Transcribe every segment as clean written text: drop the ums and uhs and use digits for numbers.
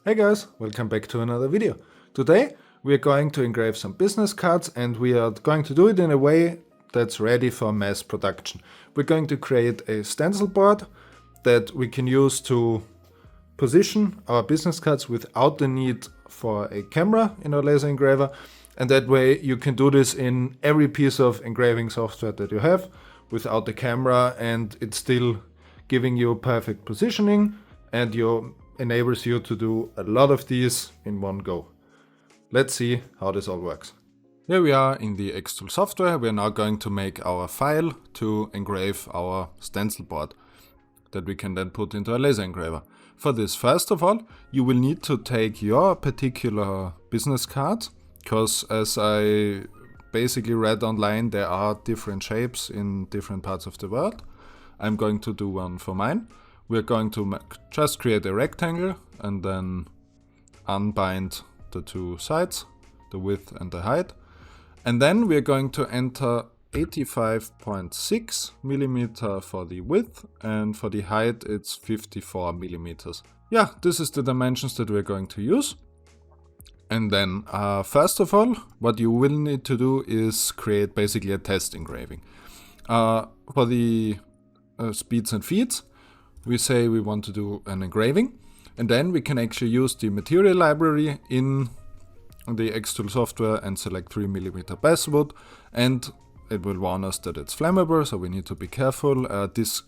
Hey guys, welcome back to another video. Today we are going to engrave some business cards, and we are going to do it in a way that's ready for mass production. We're going to create a stencil board that we can use to position our business cards without the need for a camera in our laser engraver, and that way you can do this in every piece of engraving software that you have without the camera, and it's still giving you perfect positioning and enables you to do a lot of these in one go. Let's see how this all works. Here we are in the Xtool software. We are now going to make our file to engrave our stencil board that we can then put into a laser engraver. For this, first of all, you will need to take your particular business card, because as I basically read online, there are different shapes in different parts of the world. I'm going to do one for mine. We're going to just create a rectangle and then unbind the two sides, the width and the height. And then we're going to enter 85.6 millimeter for the width, and for the height it's 54 millimeters. Yeah, this is the dimensions that we're going to use. And then first of all, what you will need to do is create basically a test engraving. For the speeds and feeds, we say we want to do an engraving, and then we can actually use the material library in the Xtool software and select 3mm basswood, and it will warn us that it's flammable, so we need to be careful. This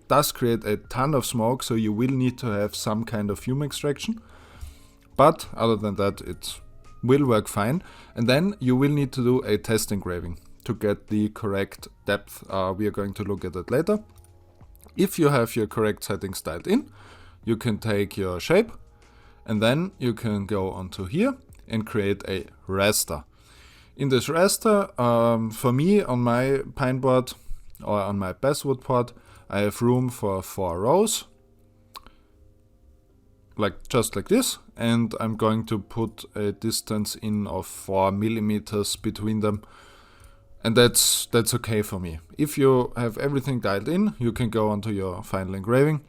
does create a ton of smoke, so you will need to have some kind of fume extraction, but other than that it will work fine. And then you will need to do a test engraving to get the correct depth. We are going to look at that later. If you have your correct settings dialed in, you can take your shape and then you can go onto here and create a raster. In this raster, for me on my pine board or on my basswood board, I have room for 4 rows, just like this, and I'm going to put a distance in of 4 millimeters between them. And that's okay for me. If you have everything dialed in, you can go onto your final engraving,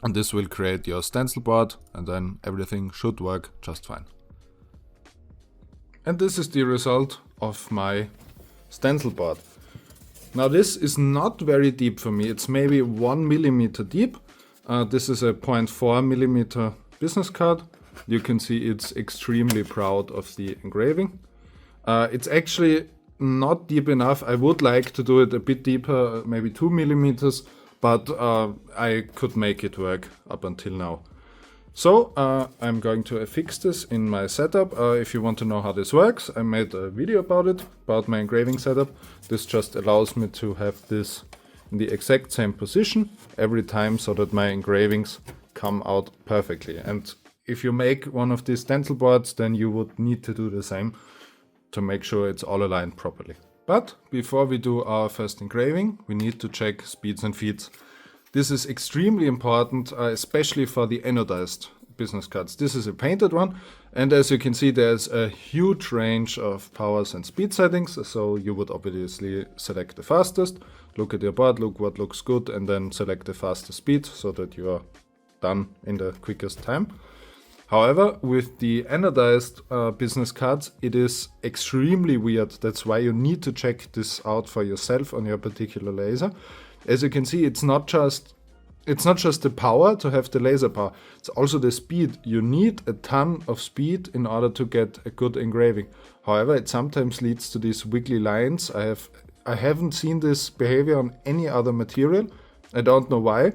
and this will create your stencil board, and then everything should work just fine. And this is the result of my stencil board. Now this is not very deep for me. It's maybe 1 millimeter deep. This is a 0.4 millimeter business card. You can see it's extremely proud of the engraving. It's actually not deep enough. I would like to do it a bit deeper, maybe 2 millimeters, but I could make it work up until now. So I'm going to affix this in my setup. If you want to know how this works, I made a video about my engraving setup. This just allows me to have this in the exact same position every time, so that my engravings come out perfectly. And if you make one of these stencil boards, then you would need to do the same to make sure it's all aligned properly. But before we do our first engraving, we need to check speeds and feeds. This is extremely important, especially for the anodized business cards. This is a painted one, and as you can see, there's a huge range of powers and speed settings, so you would obviously select the fastest, look at your board, look what looks good, and then select the fastest speed so that you are done in the quickest time. However, with the anodized business cards, it is extremely weird. That's why you need to check this out for yourself on your particular laser. As you can see, it's not just the power to have the laser power, it's also the speed. You need a ton of speed in order to get a good engraving. However, it sometimes leads to these wiggly lines. I haven't seen this behavior on any other material. I don't know why,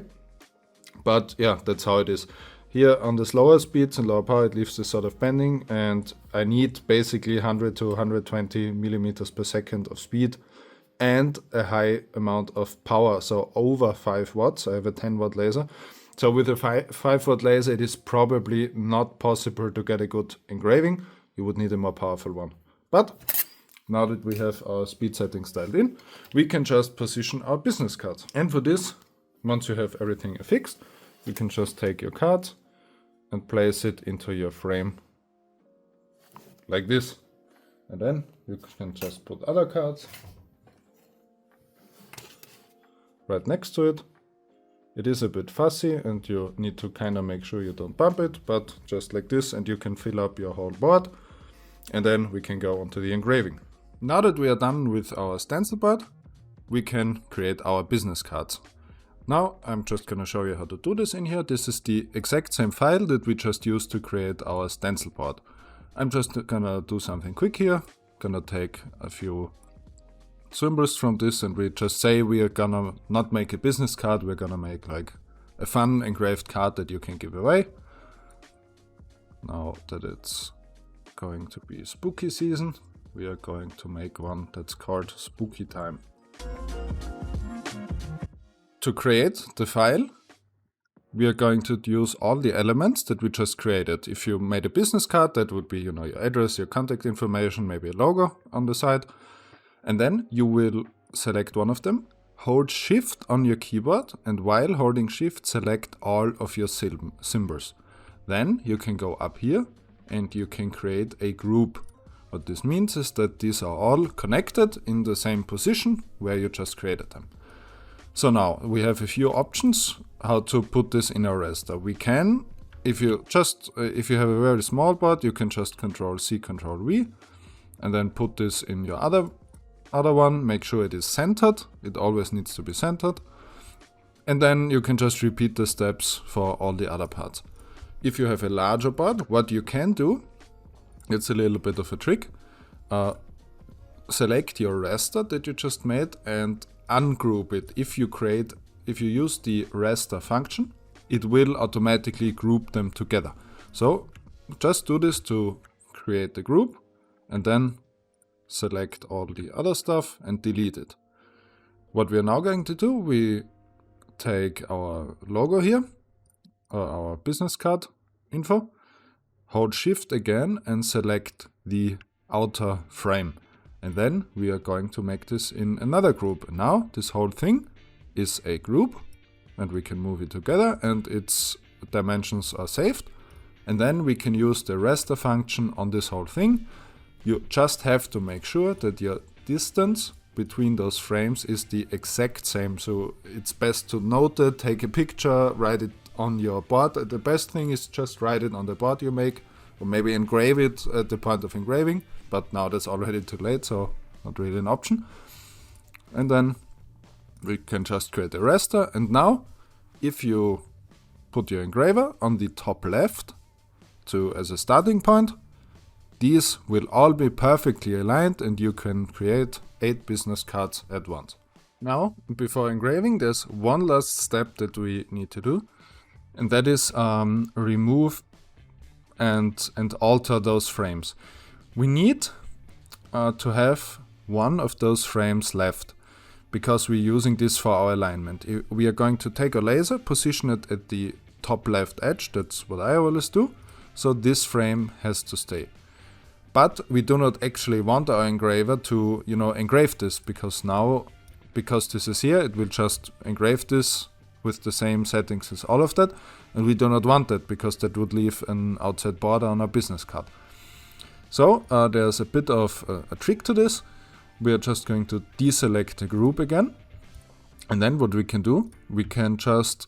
but yeah, that's how it is. Here on the slower speeds and lower power, it leaves this sort of bending, and I need basically 100 to 120 millimeters per second of speed and a high amount of power, so over 5 watts. I have a 10 watt laser. So with a 5 watt laser, it is probably not possible to get a good engraving. You would need a more powerful one. But now that we have our speed settings dialed in, we can just position our business cards. And for this, once you have everything affixed, you can just take your card and place it into your frame like this. And then you can just put other cards right next to it, It is a bit fussy and you need to kind of make sure you don't bump it, but just like this, and you can fill up your whole board. And then we can go on to the engraving. Now that we are done with our stencil board, we can create our business cards. Now I'm just gonna show you how to do this in here. This is the exact same file that we just used to create our stencil board. I'm just gonna do something quick here. Gonna take a few symbols from this, and we just say we are gonna not make a business card, we're gonna make like a fun engraved card that you can give away. Now that it's going to be spooky season, we are going to make one that's called Spooky Time. To create the file, we are going to use all the elements that we just created. If you made a business card, that would be, you know, your address, your contact information, maybe a logo on the side. And then you will select one of them, hold Shift on your keyboard, and while holding Shift, select all of your symbols. Then you can go up here and you can create a group. What this means is that these are all connected in the same position where you just created them. So now we have a few options how to put this in a raster. We can, if you have a very small board, you can just Control C, Control V, and then put this in your other one. Make sure it is centered. It always needs to be centered. And then you can just repeat the steps for all the other parts. If you have a larger board, what you can do, it's a little bit of a trick. Select your raster that you just made and ungroup it. If you use the raster function, it will automatically group them together. So just do this to create the group and then select all the other stuff and delete it. What we are now going to do, we take our logo here, our business card info, hold Shift again and select the outer frame. And then we are going to make this in another group. Now this whole thing is a group and we can move it together and its dimensions are saved. And then we can use the raster function on this whole thing. You just have to make sure that your distance between those frames is the exact same. So it's best to note it, take a picture, write it on your board. The best thing is just write it on the board you make, or maybe engrave it at the point of engraving. But now that's already too late, so not really an option. And then we can just create a raster. And now, if you put your engraver on the top left as a starting point, these will all be perfectly aligned and you can create 8 business cards at once. Now, before engraving, there's one last step that we need to do, and that is remove and alter those frames. We need to have one of those frames left because we're using this for our alignment. We are going to take a laser, position it at the top left edge. That's what I always do. So this frame has to stay. But we do not actually want our engraver to, engrave this because this is here, it will just engrave this with the same settings as all of that. And we do not want that because that would leave an outside border on our business card. So there's a bit of a trick to this. We are just going to deselect the group again. And then what we can do, we can just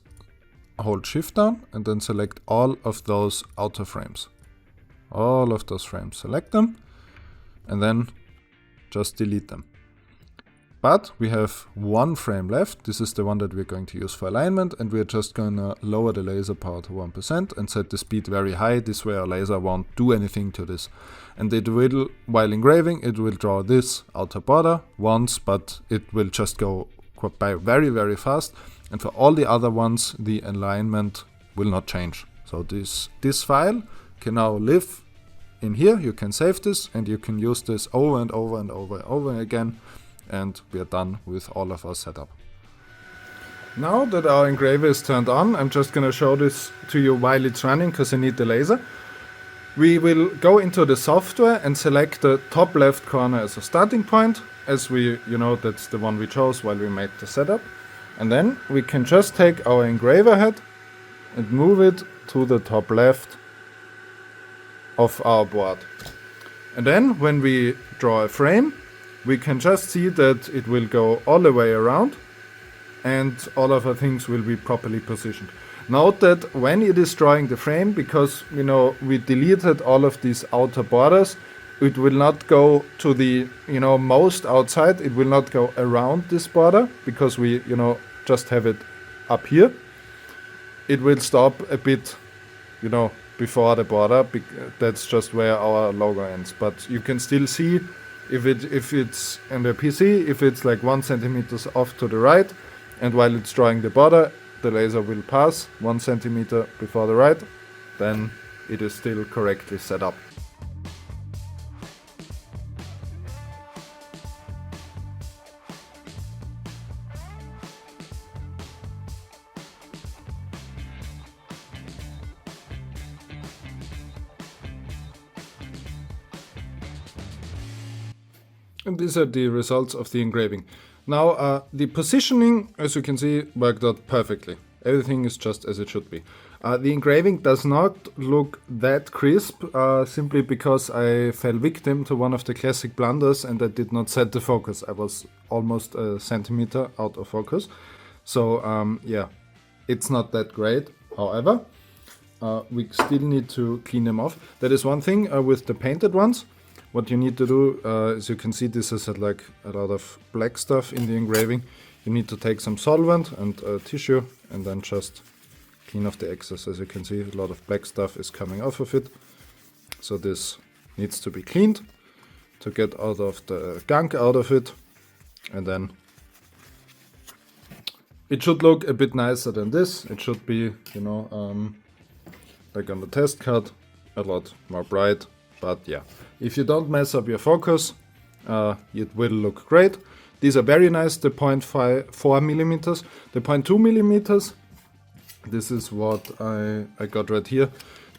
hold Shift down and then select all of those outer frames. All of those frames, select them and then just delete them. But we have one frame left. This is the one that we're going to use for alignment, and we're just going to lower the laser power to 1% and set the speed very high. This way our laser won't do anything to this. And it will, while engraving, it will draw this outer border once, but it will just go by very, very fast. And for all the other ones, the alignment will not change. So this file can now live in here. You can save this and you can use this over and over and over and over again. And we are done with all of our setup. Now that our engraver is turned on, I'm just going to show this to you while it's running because I need the laser. We will go into the software and select the top left corner as a starting point, as that's the one we chose while we made the setup. And then we can just take our engraver head and move it to the top left of our board. And then when we draw a frame, we can just see that it will go all the way around and all of our things will be properly positioned. Note that when it is drawing the frame, because we deleted all of these outer borders, it will not go to the most outside. It will not go around this border because we just have it up here. It will stop a bit before the border. That's just where our logo ends. But you can still see if it's in the PC, if it's like 1 centimeter off to the right, and while it's drawing the border, the laser will pass 1 centimeter before the right, then it is still correctly set up. And these are the results of the engraving. Now the positioning, as you can see, worked out perfectly. Everything is just as it should be. The engraving does not look that crisp, simply because I fell victim to one of the classic blunders and I did not set the focus. I was almost a centimeter out of focus. So yeah, it's not that great. However, we still need to clean them off. That is one thing with the painted ones. What you need to do, as you can see, this is like a lot of black stuff in the engraving. You need to take some solvent and tissue and then just clean off the excess. As you can see, a lot of black stuff is coming off of it. So this needs to be cleaned to get out of the gunk out of it. And then it should look a bit nicer than this. It should be, like on the test card, a lot more bright. But yeah, if you don't mess up your focus, it will look great. These are very nice, the 0.4 millimeters. The 0.2 millimeters, this is what I got right here.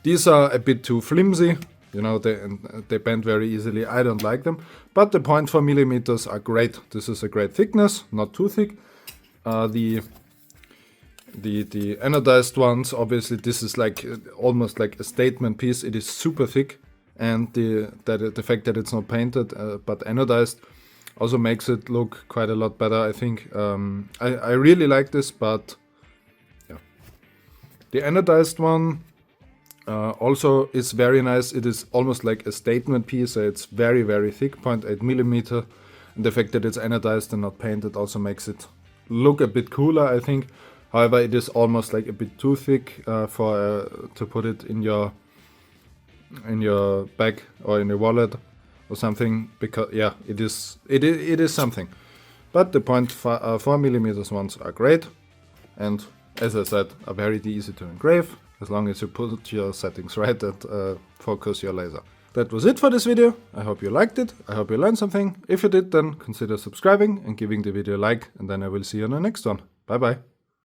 These are a bit too flimsy, they bend very easily. I don't like them. But the 0.4 millimeters are great. This is a great thickness, not too thick. The anodized ones, obviously, this is like almost like a statement piece. It is super thick. And the fact that it's not painted but anodized also makes it look quite a lot better, I think. I really like this, but yeah. The anodized one also is very nice. It is almost like a statement piece. It's very, very thick, 0.8 millimeter. And the fact that it's anodized and not painted also makes it look a bit cooler, I think. However, it is almost like a bit too thick to put it in your bag or in your wallet or something, because yeah, it is something. But the 0.4 millimeters ones are great, and as I said, are very easy to engrave as long as you put your settings right and focus your laser. That was it for this video. I hope you liked it. I hope you learned something. If you did, then consider subscribing and giving the video a like, and then I will see you on the next one. Bye bye.